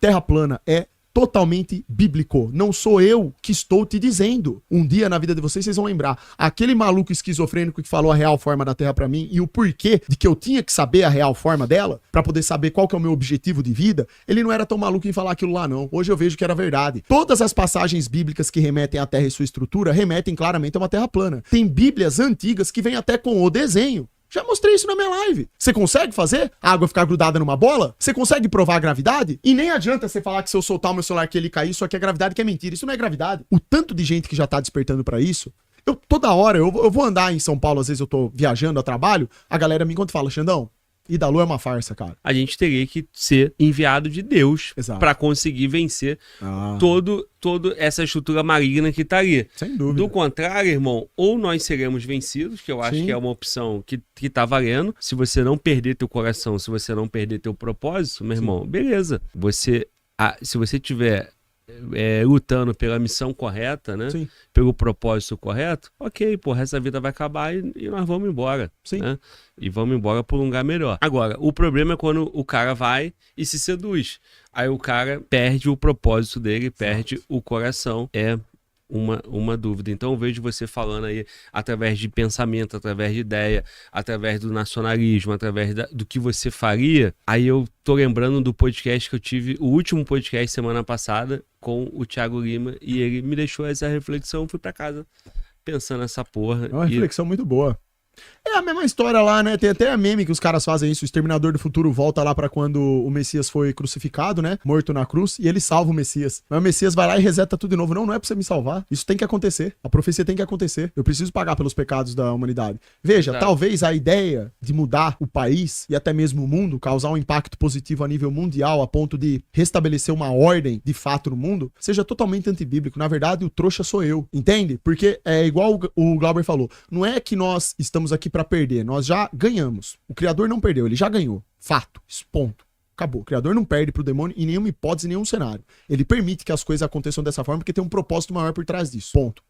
Terra plana é totalmente bíblico. Não sou eu que estou te dizendo. Um dia na vida de vocês, vocês vão lembrar. Aquele maluco esquizofrênico que falou a real forma da Terra pra mim e o porquê de que eu tinha que saber a real forma dela pra poder saber qual que é o meu objetivo de vida, ele não era tão maluco em falar aquilo lá, não. Hoje eu vejo que era verdade. Todas as passagens bíblicas que remetem à Terra e sua estrutura remetem claramente a uma Terra plana. Tem bíblias antigas que vêm até com o desenho. Já mostrei isso na minha live. Você consegue fazer a água ficar grudada numa bola? Você consegue provar a gravidade? E nem adianta você falar que se eu soltar o meu celular que ele cair, isso aqui é gravidade, que é mentira. Isso não é gravidade. O tanto de gente que já tá despertando pra isso. Toda hora, eu vou andar em São Paulo, às vezes eu tô viajando a trabalho, a galera me encontra e fala, Xandão, Ida Lu é uma farsa, cara. A gente teria que ser enviado de Deus para conseguir vencer toda essa estrutura maligna que tá ali. Sem dúvida. Do contrário, irmão, ou nós seremos vencidos, que eu acho que é uma opção que tá valendo. Se você não perder teu coração, se você não perder teu propósito, meu irmão, beleza. Se você tiver lutando pela missão correta, né? Sim. Pelo propósito correto, ok, porra, essa vida vai acabar e nós vamos embora. Sim. Né? E vamos embora por um lugar melhor. Agora, o problema é quando o cara vai e se seduz. Aí o cara perde o propósito dele, perde o coração. É uma dúvida. Então eu vejo você falando aí através de pensamento, através de ideia, através do nacionalismo, através do que você faria. Aí eu tô lembrando do podcast que eu tive, o último podcast semana passada com o Thiago Lima, e ele me deixou essa reflexão, fui pra casa pensando nessa porra. É uma reflexão muito boa. É a mesma história lá, né? Tem até a meme que os caras fazem isso. O Exterminador do Futuro volta lá pra quando o Messias foi crucificado, né? Morto na cruz. E ele salva o Messias. Mas o Messias vai lá e reseta tudo de novo. Não é pra você me salvar. Isso tem que acontecer. A profecia tem que acontecer. Eu preciso pagar pelos pecados da humanidade. Veja, talvez a ideia de mudar o país e até mesmo o mundo, causar um impacto positivo a nível mundial, a ponto de restabelecer uma ordem de fato no mundo, seja totalmente antibíblico. Na verdade, o trouxa sou eu. Entende? Porque é igual o Glauber falou. Não é que nós estamos aqui pra perder, nós já ganhamos. O Criador não perdeu, ele já ganhou. Fato, ponto. Acabou. O Criador não perde pro demônio em nenhuma hipótese, em nenhum cenário. Ele permite que as coisas aconteçam dessa forma porque tem um propósito maior por trás disso. Ponto.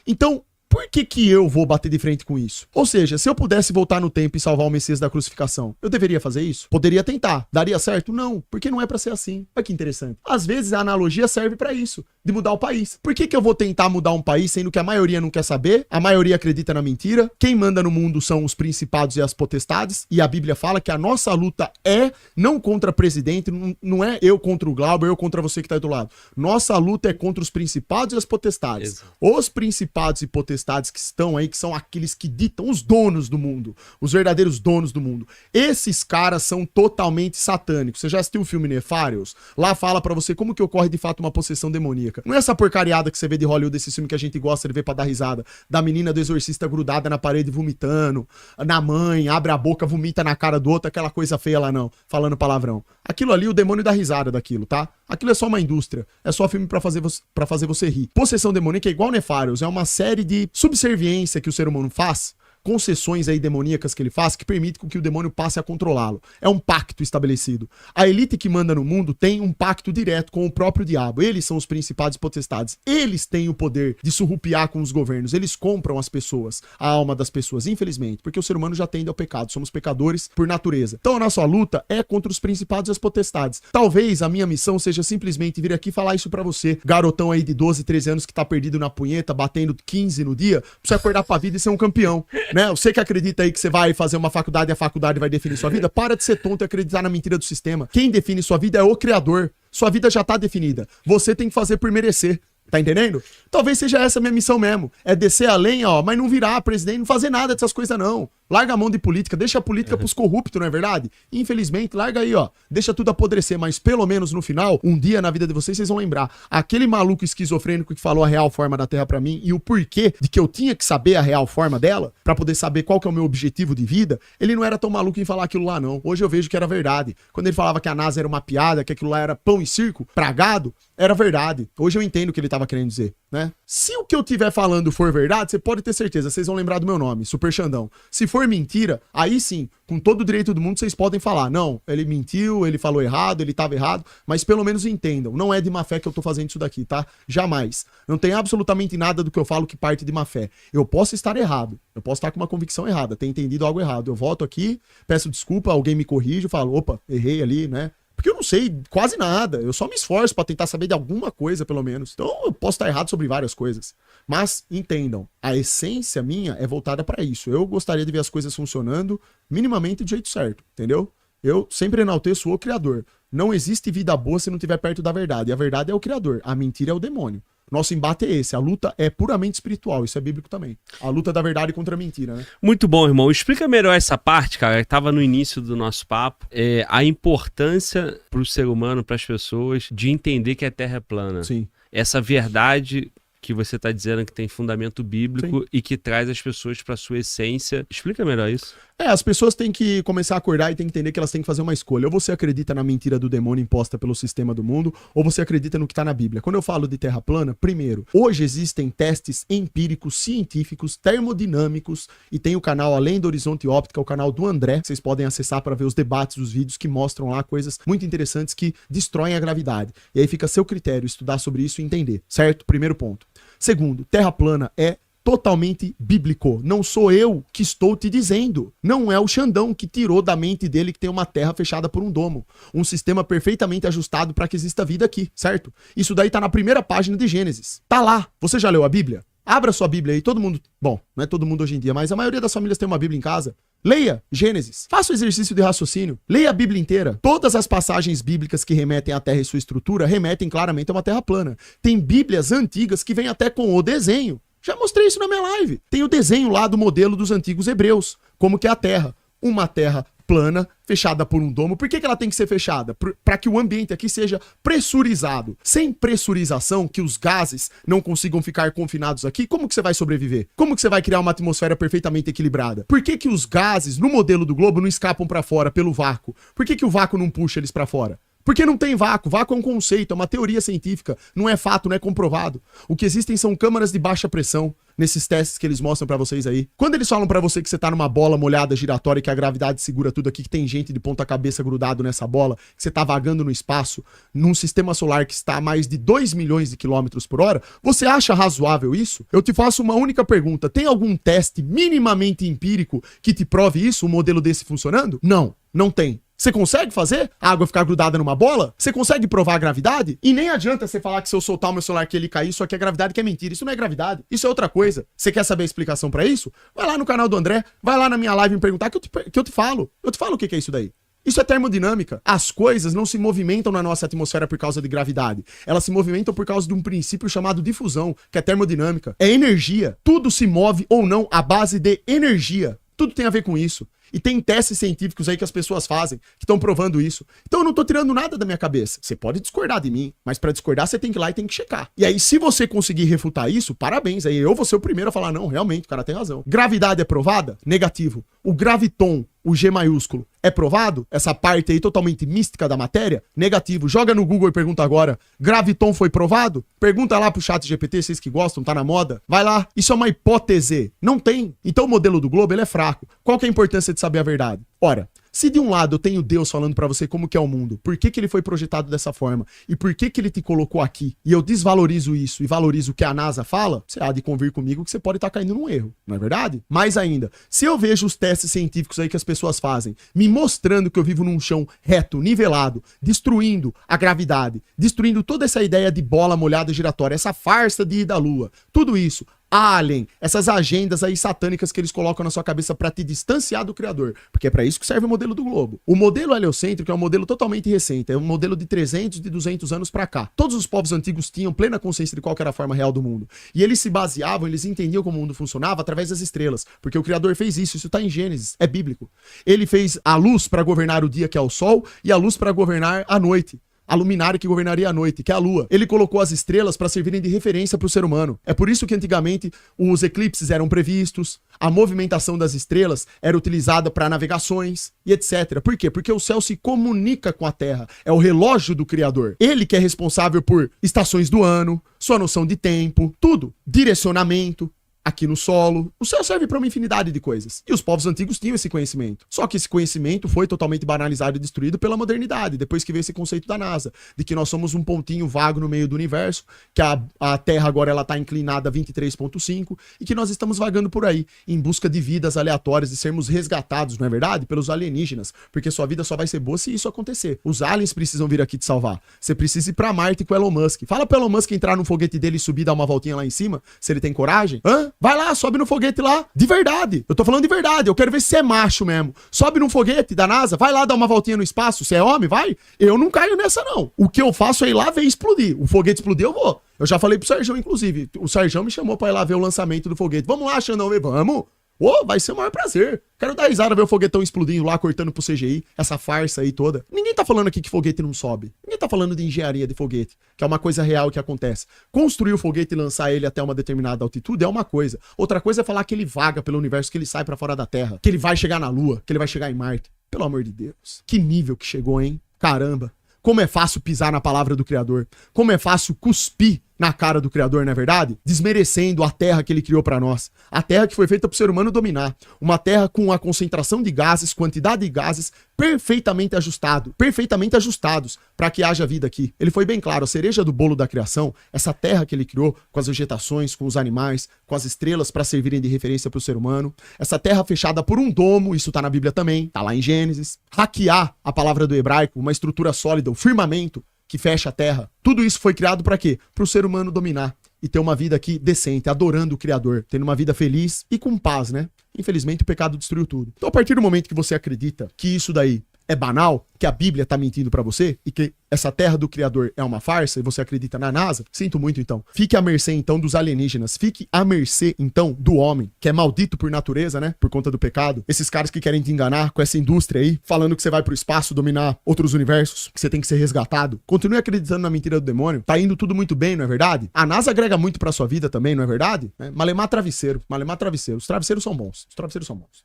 Então, por que eu vou bater de frente com isso? Ou seja, se eu pudesse voltar no tempo e salvar o Messias da crucificação, eu deveria fazer isso? Poderia tentar. Daria certo? Não, porque não é pra ser assim. Olha que interessante. Às vezes a analogia serve pra isso, de mudar o país. Por que eu vou tentar mudar um país sendo que a maioria não quer saber, a maioria acredita na mentira, quem manda no mundo são os principados e as potestades, e a Bíblia fala que a nossa luta é não contra presidente, não é eu contra o Glauber, eu contra você que tá aí do lado. Nossa luta é contra os principados e as potestades. Exato. Os principados e potestades que estão aí, que são aqueles que ditam os donos do mundo, os verdadeiros donos do mundo. Esses caras são totalmente satânicos. Você já assistiu o filme Nefarious? Lá fala pra você como que ocorre de fato uma possessão demoníaca. Não é essa porcariada que você vê de Hollywood, esse filme que a gente gosta de ver pra dar risada, da menina do exorcista grudada na parede vomitando, na mãe, abre a boca, vomita na cara do outro, aquela coisa feia lá não, falando palavrão. Aquilo ali, o demônio dá risada daquilo, tá? Aquilo é só uma indústria, é só filme pra fazer você rir. Possessão demoníaca é igual Nefarious, é uma série de subserviência que o ser humano faz, concessões aí demoníacas que ele faz, que permite que o demônio passe a controlá-lo. É um pacto estabelecido. A elite que manda no mundo tem um pacto direto com o próprio diabo. Eles são os principados e potestades. Eles têm o poder de surrupiar com os governos. Eles compram as pessoas, a alma das pessoas, infelizmente, porque o ser humano já tende ao pecado. Somos pecadores por natureza. Então a nossa luta é contra os principados e as potestades. Talvez a minha missão seja simplesmente vir aqui falar isso pra você, garotão aí de 12, 13 anos que tá perdido na punheta, batendo 15 no dia, pra você acordar pra vida e ser um campeão. Né? Você que acredita aí que você vai fazer uma faculdade e a faculdade vai definir sua vida, para de ser tonto e acreditar na mentira do sistema. Quem define sua vida é o Criador. Sua vida já tá definida. Você tem que fazer por merecer. Tá entendendo? Talvez seja essa a minha missão mesmo. É descer a lenha, ó, mas não virar presidente, não fazer nada dessas coisas não. Larga a mão de política, deixa a política pros corruptos, não é verdade? Infelizmente, larga aí, ó. Deixa tudo apodrecer, mas pelo menos no final, um dia na vida de vocês vão lembrar. Aquele maluco esquizofrênico que falou a real forma da Terra pra mim e o porquê de que eu tinha que saber a real forma dela, pra poder saber qual que é o meu objetivo de vida, ele não era tão maluco em falar aquilo lá não. Hoje eu vejo que era verdade. Quando ele falava que a NASA era uma piada, que aquilo lá era pão e circo, pragado, era verdade. Hoje eu entendo o que ele tava querendo dizer, né? Se o que eu tiver falando for verdade, você pode ter certeza, vocês vão lembrar do meu nome, Super Xandão. Se for mentira, aí sim, com todo o direito do mundo, vocês podem falar, não, ele mentiu, ele falou errado, ele tava errado, mas pelo menos entendam, não é de má fé que eu tô fazendo isso daqui, tá? Jamais. Não tem absolutamente nada do que eu falo que parte de má fé. Eu posso estar errado, eu posso estar com uma convicção errada, ter entendido algo errado. Eu volto aqui, peço desculpa, alguém me corrige, eu falo, opa, errei ali, né? Porque eu não sei quase nada. Eu só me esforço pra tentar saber de alguma coisa, pelo menos. Então eu posso estar errado sobre várias coisas. Mas entendam, a essência minha é voltada pra isso. Eu gostaria de ver as coisas funcionando minimamente do jeito certo, entendeu? Eu sempre enalteço o Criador. Não existe vida boa se não estiver perto da verdade. E a verdade é o Criador. A mentira é o demônio. Nosso embate é esse. A luta é puramente espiritual. Isso é bíblico também. A luta da verdade contra a mentira, né? Muito bom, irmão. Explica melhor essa parte, cara, que tava no início do nosso papo. A importância pro ser humano, pras pessoas, de entender que a Terra é plana. Sim. Essa verdade que você está dizendo que tem fundamento bíblico. Sim. E que traz as pessoas para sua essência. Explica melhor isso. As pessoas têm que começar a acordar e têm que entender que elas têm que fazer uma escolha. Ou você acredita na mentira do demônio imposta pelo sistema do mundo, ou você acredita no que está na Bíblia. Quando eu falo de terra plana, primeiro, hoje existem testes empíricos, científicos, termodinâmicos, e tem o canal Além do Horizonte Óptica, o canal do André, vocês podem acessar para ver os debates, os vídeos que mostram lá coisas muito interessantes que destroem a gravidade. E aí fica a seu critério estudar sobre isso e entender, certo? Primeiro ponto. Segundo, terra plana é totalmente bíblico. Não sou eu que estou te dizendo. Não é o Xandão que tirou da mente dele que tem uma terra fechada por um domo. Um sistema perfeitamente ajustado para que exista vida aqui, certo? Isso daí tá na primeira página de Gênesis. Tá lá. Você já leu a Bíblia? Abra sua Bíblia aí. Todo mundo... Bom, não é todo mundo hoje em dia, mas a maioria das famílias tem uma Bíblia em casa. Leia Gênesis. Faça o exercício de raciocínio. Leia a Bíblia inteira. Todas as passagens bíblicas que remetem à Terra e sua estrutura remetem claramente a uma terra plana. Tem Bíblias antigas que vêm até com o desenho. Já mostrei isso na minha live. Tem o desenho lá do modelo dos antigos hebreus. Como que é a Terra. Uma terra plana, fechada por um domo. Por que ela tem que ser fechada? Para que o ambiente aqui seja pressurizado. Sem pressurização, que os gases não consigam ficar confinados aqui, como que você vai sobreviver? Como que você vai criar uma atmosfera perfeitamente equilibrada? Por que que os gases, no modelo do globo, não escapam para fora pelo vácuo? Por que que o vácuo não puxa eles para fora? Porque não tem vácuo. Vácuo é um conceito, é uma teoria científica. Não é fato, não é comprovado. O que existem são câmaras de baixa pressão nesses testes que eles mostram pra vocês aí. Quando eles falam pra você que você tá numa bola molhada giratória e que a gravidade segura tudo aqui, que tem gente de ponta cabeça grudado nessa bola, que você tá vagando no espaço, num sistema solar que está a mais de 2 milhões de quilômetros por hora, você acha razoável isso? Eu te faço uma única pergunta. Tem algum teste minimamente empírico que te prove isso, um modelo desse funcionando? Não, não tem. Você consegue fazer a água ficar grudada numa bola? Você consegue provar a gravidade? E nem adianta você falar que se eu soltar o meu celular que ele cair, isso aqui é gravidade, que é mentira. Isso não é gravidade. Isso é outra coisa. Você quer saber a explicação pra isso? Vai lá no canal do André, vai lá na minha live me perguntar que eu te falo. Eu te falo o que é isso daí. Isso é termodinâmica. As coisas não se movimentam na nossa atmosfera por causa de gravidade. Elas se movimentam por causa de um princípio chamado difusão, que é termodinâmica. É energia. Tudo se move ou não à base de energia. Tudo tem a ver com isso. E tem testes científicos aí que as pessoas fazem, que estão provando isso. Então eu não tô tirando nada da minha cabeça. Você pode discordar de mim, mas pra discordar você tem que ir lá e tem que checar. E aí, se você conseguir refutar isso, parabéns. Aí eu vou ser o primeiro a falar, não, realmente, o cara tem razão. Gravidade é provada? Negativo. O graviton, o G maiúsculo, é provado? Essa parte aí totalmente mística da matéria? Negativo. Joga no Google e pergunta agora, graviton foi provado? Pergunta lá pro chat GPT, vocês que gostam, tá na moda. Vai lá, isso é uma hipótese. Não tem. Então o modelo do globo, ele é fraco. Qual que é a importância de saber a verdade? Ora, se de um lado eu tenho Deus falando pra você como que é o mundo, por que que ele foi projetado dessa forma e por que que ele te colocou aqui, e eu desvalorizo isso e valorizo o que a NASA fala, você há de convir comigo que você pode estar caindo num erro, não é verdade? Mais ainda, se eu vejo os testes científicos aí que as pessoas fazem, me mostrando que eu vivo num chão reto, nivelado, destruindo a gravidade, destruindo toda essa ideia de bola molhada giratória, essa farsa de ir da Lua, tudo isso, Alien, essas agendas aí satânicas que eles colocam na sua cabeça pra te distanciar do Criador, porque é pra isso que serve o modelo do globo. O modelo heliocêntrico é um modelo totalmente recente, é um modelo de 300, de 200 anos pra cá. Todos os povos antigos tinham plena consciência de qual que era a forma real do mundo. E eles se baseavam, eles entendiam como o mundo funcionava através das estrelas, porque o Criador fez isso tá em Gênesis, é bíblico. Ele fez a luz pra governar o dia, que é o sol, e a luz pra governar a noite. A luminária que governaria a noite, que é a lua. Ele colocou as estrelas para servirem de referência para o ser humano. É por isso que antigamente os eclipses eram previstos, a movimentação das estrelas era utilizada para navegações e etc. Por quê? Porque o céu se comunica com a Terra. É o relógio do Criador. Ele que é responsável por estações do ano, sua noção de tempo, tudo. Direcionamento. aqui no solo. O céu serve para uma infinidade de coisas. E os povos antigos tinham esse conhecimento. Só que esse conhecimento foi totalmente banalizado e destruído pela modernidade, depois que veio esse conceito da NASA, de que nós somos um pontinho vago no meio do universo, que a Terra agora ela tá inclinada a 23,5 e que nós estamos vagando por aí, em busca de vidas aleatórias, de sermos resgatados, não é verdade? Pelos alienígenas, porque sua vida só vai ser boa se isso acontecer. Os aliens precisam vir aqui te salvar. Você precisa ir pra Marte com o Elon Musk. Fala pro Elon Musk entrar no foguete dele e subir, dar uma voltinha lá em cima, se ele tem coragem. Hã? Vai lá, sobe no foguete lá. De verdade. Eu tô falando de verdade. Eu quero ver se você é macho mesmo. Sobe num foguete da NASA, vai lá dar uma voltinha no espaço. Você é homem? Vai. Eu não caio nessa, não. O que eu faço é ir lá ver explodir. O foguete explodir, eu vou. Eu já falei pro Sérgio, inclusive. O Sérgio me chamou pra ir lá ver o lançamento do foguete. Vamos lá, Xandão, vamos. Ô, vai ser o maior prazer. Quero dar risada ver o foguetão explodindo lá, cortando pro CGI, essa farsa aí toda. Ninguém tá falando aqui que foguete não sobe. Ninguém tá falando de engenharia de foguete, que é uma coisa real que acontece. Construir o foguete e lançar ele até uma determinada altitude é uma coisa. Outra coisa é falar que ele vaga pelo universo, que ele sai pra fora da Terra, que ele vai chegar na Lua, que ele vai chegar em Marte. Pelo amor de Deus. Que nível que chegou, hein? Caramba. Como é fácil pisar na palavra do Criador. Como é fácil cuspir na cara do Criador, não é verdade? Desmerecendo a terra que ele criou pra nós. A terra que foi feita pro ser humano dominar. Uma terra com a concentração de gases, quantidade de gases perfeitamente ajustados para que haja vida aqui. Ele foi bem claro, a cereja do bolo da criação, essa terra que ele criou com as vegetações, com os animais, com as estrelas para servirem de referência pro ser humano. Essa terra fechada por um domo, isso tá na Bíblia também, tá lá em Gênesis. Hackear, a palavra do hebraico, uma estrutura sólida, o firmamento que fecha a terra. Tudo isso foi criado para quê? Para o ser humano dominar e ter uma vida aqui decente, adorando o Criador, tendo uma vida feliz e com paz, né? Infelizmente o pecado destruiu tudo. Então a partir do momento que você acredita que isso daí é banal, que a Bíblia tá mentindo pra você e que essa terra do Criador é uma farsa e você acredita na NASA, sinto muito então. Fique à mercê então dos alienígenas, fique à mercê então do homem, que é maldito por natureza, né? Por conta do pecado. Esses caras que querem te enganar com essa indústria aí, falando que você vai pro espaço dominar outros universos, que você tem que ser resgatado. Continue acreditando na mentira do demônio. Tá indo tudo muito bem, não é verdade? A NASA agrega muito pra sua vida também, não é verdade? Malemar travesseiro, malemar travesseiro. Os travesseiros são bons. Os travesseiros são bons.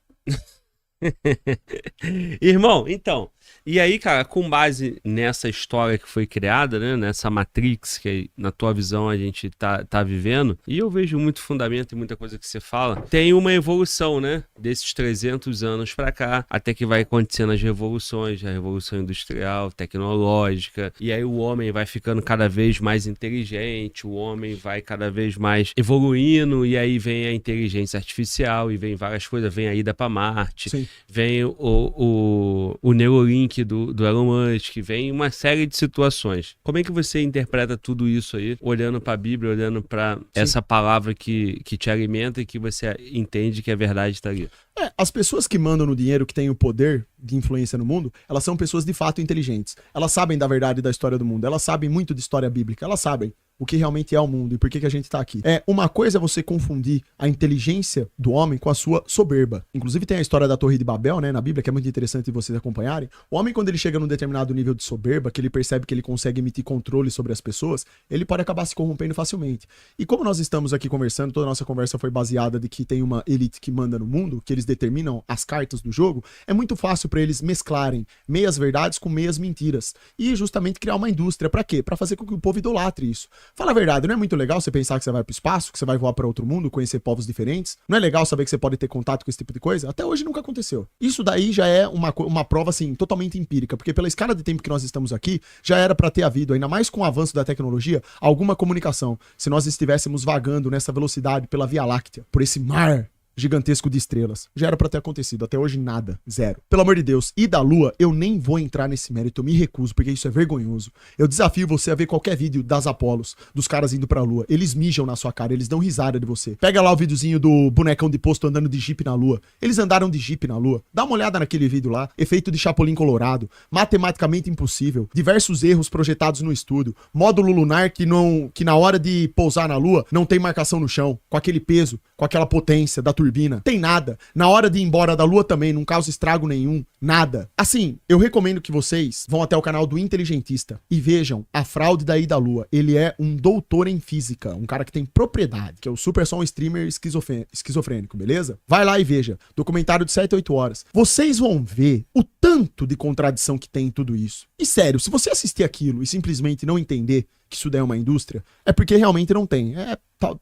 Irmão, então, e aí, cara, com base nessa história que foi criada, né, nessa Matrix que na tua visão a gente tá vivendo, e eu vejo muito fundamento e muita coisa que você fala, tem uma evolução, né, desses 300 anos pra cá, até que vai acontecendo as revoluções, a revolução industrial, tecnológica, e aí o homem vai ficando cada vez mais inteligente, o homem vai cada vez mais evoluindo, e aí vem a inteligência artificial, e vem várias coisas, vem a ida pra Marte. Sim. Vem o Neuralink do Elon Musk, vem uma série de situações. Como é que você interpreta tudo isso aí, olhando pra Bíblia, olhando pra essa palavra que te alimenta e que você entende que a verdade está ali? As pessoas que mandam no dinheiro, que têm o poder de influência no mundo, elas são pessoas de fato inteligentes. Elas sabem da verdade da história do mundo, elas sabem muito de história bíblica, elas sabem o que realmente é o mundo e por que a gente tá aqui. Uma coisa é você confundir a inteligência do homem com a sua soberba. Inclusive tem a história da Torre de Babel, né, na Bíblia, que é muito interessante vocês acompanharem. O homem, quando ele chega num determinado nível de soberba, que ele percebe que ele consegue emitir controle sobre as pessoas, ele pode acabar se corrompendo facilmente. E como nós estamos aqui conversando, toda a nossa conversa foi baseada de que tem uma elite que manda no mundo, que eles determinam as cartas do jogo, é muito fácil para eles mesclarem meias verdades com meias mentiras. E justamente criar uma indústria. Pra quê? Pra fazer com que o povo idolatre isso. Fala a verdade, não é muito legal você pensar que você vai pro espaço, que você vai voar pra outro mundo, conhecer povos diferentes? Não é legal saber que você pode ter contato com esse tipo de coisa? Até hoje nunca aconteceu. Isso daí já é uma prova, assim, totalmente empírica, porque pela escala de tempo que nós estamos aqui, já era pra ter havido, ainda mais com o avanço da tecnologia, alguma comunicação, se nós estivéssemos vagando nessa velocidade pela Via Láctea, por esse mar gigantesco de estrelas. Já era pra ter acontecido. Até hoje nada. Zero. Pelo amor de Deus. E da Lua, eu nem vou entrar nesse mérito. Eu me recuso, porque isso é vergonhoso. Eu desafio você a ver qualquer vídeo das Apolos, dos caras indo pra Lua. Eles mijam na sua cara, eles dão risada de você. Pega lá o videozinho do bonecão de posto andando de Jeep na Lua. Eles andaram de Jeep na Lua. Dá uma olhada naquele vídeo lá. Efeito de Chapolin Colorado. Matematicamente impossível. Diversos erros projetados no estudo. Módulo lunar que na hora de pousar na Lua não tem marcação no chão. Com aquele peso, com aquela potência da turbina turbina, tem nada. Na hora de ir embora da Lua também, não causa estrago nenhum, nada. Assim, eu recomendo que vocês vão até o canal do Inteligentista e vejam a fraude da ida à Lua. Ele é um doutor em física, um cara que tem propriedade, que é o Super Som Streamer esquizofrênico, beleza? Vai lá e veja. Documentário de 7 a 8 horas. Vocês vão ver o tanto de contradição que tem em tudo isso. E sério, se você assistir aquilo e simplesmente não entender que isso daí é uma indústria, é porque realmente não tem.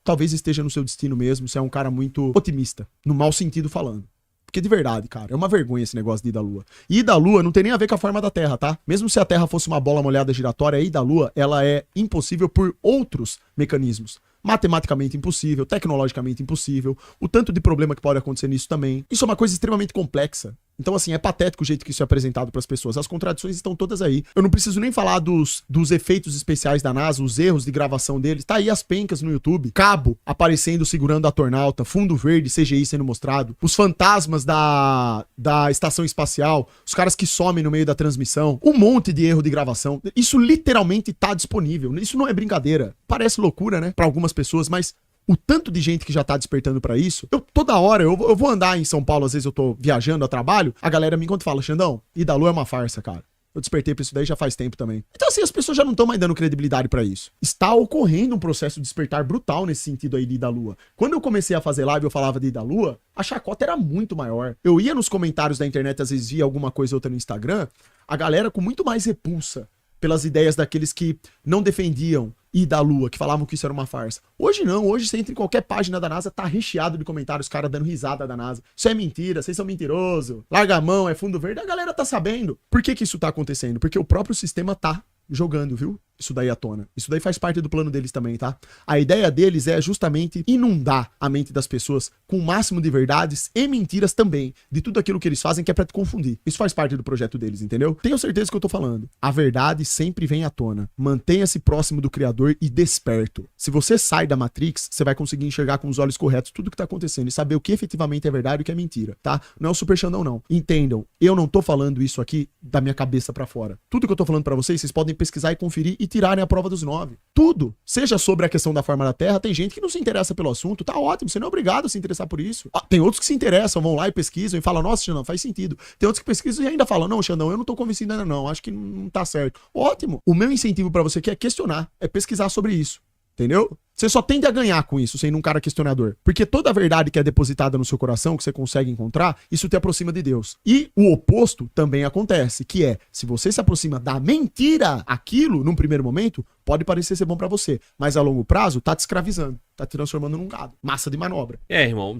Talvez esteja no seu destino mesmo, você é um cara muito otimista, no mau sentido falando. Porque de verdade, cara, é uma vergonha esse negócio de ir da Lua. E ir da Lua não tem nem a ver com a forma da Terra, tá? Mesmo se a Terra fosse uma bola molhada giratória, ir da Lua, ela é impossível por outros mecanismos. Matematicamente impossível, tecnologicamente impossível, o tanto de problema que pode acontecer nisso também. Isso é uma coisa extremamente complexa. Então, assim, é patético o jeito que isso é apresentado para as pessoas. As contradições estão todas aí. Eu não preciso nem falar dos efeitos especiais da NASA, os erros de gravação deles. Tá aí as pencas no YouTube. Cabo aparecendo segurando a tornauta, fundo verde, CGI sendo mostrado, os fantasmas da estação espacial, os caras que somem no meio da transmissão, um monte de erro de gravação. Isso literalmente tá disponível. Isso não é brincadeira. Parece loucura, né? Para algumas pessoas, mas o tanto de gente que já tá despertando pra isso, toda hora, eu vou andar em São Paulo, às vezes eu tô viajando a trabalho, a galera me encontra e fala, Xandão, ir da Lua é uma farsa, cara. Eu despertei pra isso daí já faz tempo também. Então assim, as pessoas já não estão mais dando credibilidade pra isso. Está ocorrendo um processo de despertar brutal nesse sentido aí de ir da Lua. Quando eu comecei a fazer live e eu falava de ir da Lua, a chacota era muito maior. Eu ia nos comentários da internet, às vezes via alguma coisa ou outra no Instagram, a galera com muito mais repulsa pelas ideias daqueles que não defendiam ir da Lua, que falavam que isso era uma farsa. Hoje não, hoje você entra em qualquer página da NASA, tá recheado de comentários, caras dando risada da NASA. Isso é mentira, vocês são mentirosos, larga a mão, é fundo verde. A galera tá sabendo. Por que isso tá acontecendo? Porque o próprio sistema tá jogando, viu? Isso daí à tona. Isso daí faz parte do plano deles também, tá? A ideia deles é justamente inundar a mente das pessoas com o máximo de verdades e mentiras também, de tudo aquilo que eles fazem que é pra te confundir. Isso faz parte do projeto deles, entendeu? Tenho certeza que eu tô falando. A verdade sempre vem à tona. Mantenha-se próximo do Criador e desperto. Se você sai da Matrix, você vai conseguir enxergar com os olhos corretos tudo que tá acontecendo e saber o que efetivamente é verdade e o que é mentira, tá? Não é o Super Xandão, não. Entendam, eu não tô falando isso aqui da minha cabeça pra fora. Tudo que eu tô falando pra vocês podem pesquisar e conferir e tirarem a prova dos 9. Tudo. Seja sobre a questão da forma da Terra, tem gente que não se interessa pelo assunto, tá ótimo, você não é obrigado a se interessar por isso. Tem outros que se interessam, vão lá e pesquisam e falam, nossa, Xandão, faz sentido. Tem outros que pesquisam e ainda falam, não, Xandão, eu não tô convencido ainda não, acho que não tá certo. Ótimo. O meu incentivo pra você aqui é questionar, é pesquisar sobre isso. Entendeu? Você só tende a ganhar com isso, sendo um cara questionador. Porque toda a verdade que é depositada no seu coração, que você consegue encontrar, isso te aproxima de Deus. E o oposto também acontece, que é, se você se aproxima da mentira, aquilo, num primeiro momento, pode parecer ser bom pra você, mas a longo prazo, tá te escravizando, tá te transformando num gado. Massa de manobra. Irmão,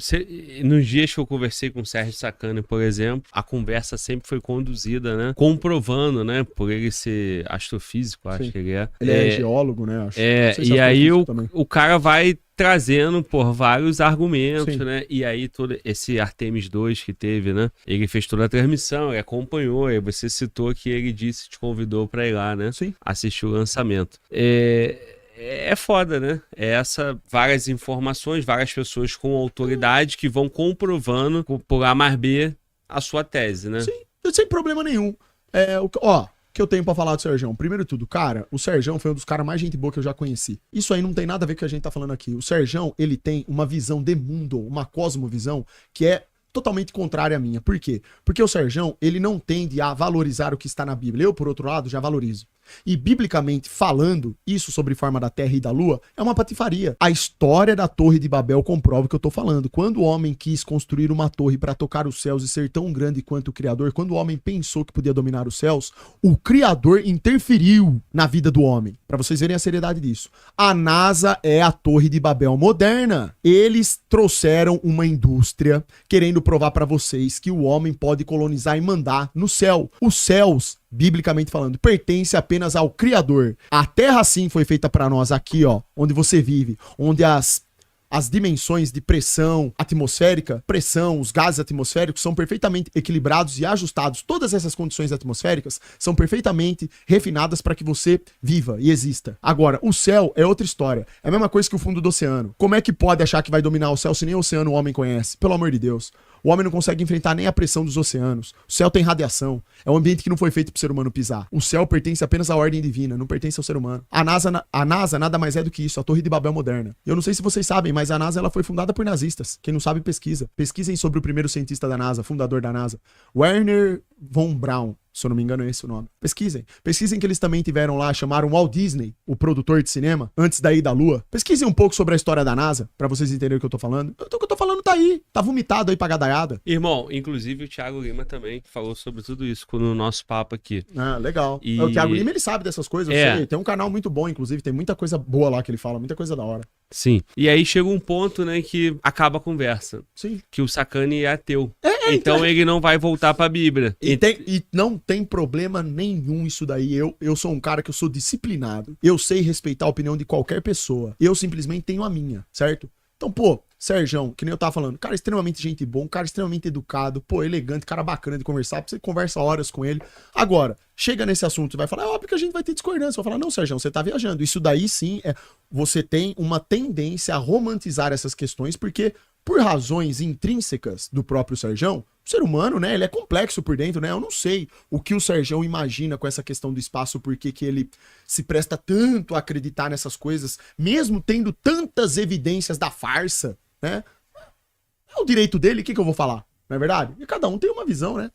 nos dias que eu conversei com o Sérgio Sacani, por exemplo, a conversa sempre foi conduzida, né? Comprovando, né? Por ele ser astrofísico, acho que ele é. Ele é geólogo, né? Acho. E aí o cara vai trazendo por vários argumentos, Sim. né? E aí todo esse Artemis 2 que teve, né? Ele fez toda a transmissão, ele acompanhou, aí você citou que ele te convidou pra ir lá, né? Sim. Assistir o lançamento. É foda, né? Várias informações, várias pessoas com autoridade que vão comprovando por A mais B a sua tese, né? Sim, sem problema nenhum. Que eu tenho pra falar do Serjão. Primeiro de tudo, cara, o Serjão foi um dos caras mais gente boa que eu já conheci. Isso aí não tem nada a ver com o que a gente tá falando aqui. O Serjão, ele tem uma visão de mundo, uma cosmovisão, que é totalmente contrária à minha. Por quê? Porque o Serjão, ele não tende a valorizar o que está na Bíblia. Eu, por outro lado, já valorizo. E, biblicamente falando, isso sobre forma da Terra e da Lua é uma patifaria. A história da Torre de Babel comprova o que eu tô falando. Quando o homem quis construir uma torre para tocar os céus e ser tão grande quanto o Criador, quando o homem pensou que podia dominar os céus, o Criador interferiu na vida do homem. Para vocês verem a seriedade disso. A NASA é a Torre de Babel moderna. Eles trouxeram uma indústria querendo provar para vocês que o homem pode colonizar e mandar no céu. Os céus, biblicamente falando, pertence apenas ao Criador. A Terra sim foi feita para nós aqui, ó, onde você vive, onde as dimensões de pressão atmosférica, os gases atmosféricos são perfeitamente equilibrados e ajustados. Todas essas condições atmosféricas são perfeitamente refinadas para que você viva e exista. Agora, o céu é outra história. É a mesma coisa que o fundo do oceano. Como é que pode achar que vai dominar o céu se nem o oceano o homem conhece? Pelo amor de Deus. O homem não consegue enfrentar nem a pressão dos oceanos. O céu tem radiação. É um ambiente que não foi feito pro ser humano pisar. O céu pertence apenas à ordem divina, não pertence ao ser humano. A NASA nada mais é do que isso, a Torre de Babel moderna. Eu não sei se vocês sabem, mas a NASA ela foi fundada por nazistas. Quem não sabe, pesquisa. Pesquisem sobre o primeiro cientista da NASA, fundador da NASA. Werner von Braun. Se eu não me engano, é esse o nome. Pesquisem. Pesquisem que eles também tiveram lá, chamaram Walt Disney, o produtor de cinema, antes da ida à Lua. Pesquisem um pouco sobre a história da NASA, pra vocês entenderem o que eu tô falando. O que eu tô falando tá aí. Tá vomitado aí pra gadaiada. Irmão, inclusive o Thiago Lima também falou sobre tudo isso no nosso papo aqui. Ah, legal. E- O Thiago Lima, ele sabe dessas coisas, eu É. sei. Tem um canal muito bom, inclusive, tem muita coisa boa lá que ele fala, muita coisa da hora. Sim. E aí chega um ponto, né, que acaba a conversa. Sim. Que o Sacani é ateu. Então ele não vai voltar pra Bíblia. E não tem problema nenhum isso daí. Eu sou um cara que eu sou disciplinado. Eu sei respeitar a opinião de qualquer pessoa. Eu simplesmente tenho a minha, certo? Então, pô, Serjão, que nem eu tava falando, cara extremamente gente boa, um cara extremamente educado, pô, elegante, cara bacana de conversar, você conversa horas com ele. Agora, chega nesse assunto, você vai falar, é óbvio que a gente vai ter discordância. Vai falar, não, Serjão, você tá viajando. Isso daí sim, você tem uma tendência a romantizar essas questões, porque por razões intrínsecas do próprio Serjão, o ser humano, né, ele é complexo por dentro, né? Eu não sei o que o Serjão imagina com essa questão do espaço, por que ele se presta tanto a acreditar nessas coisas, mesmo tendo tantas evidências da farsa, né? É o direito dele, o que eu vou falar? Não é verdade? E cada um tem uma visão, né?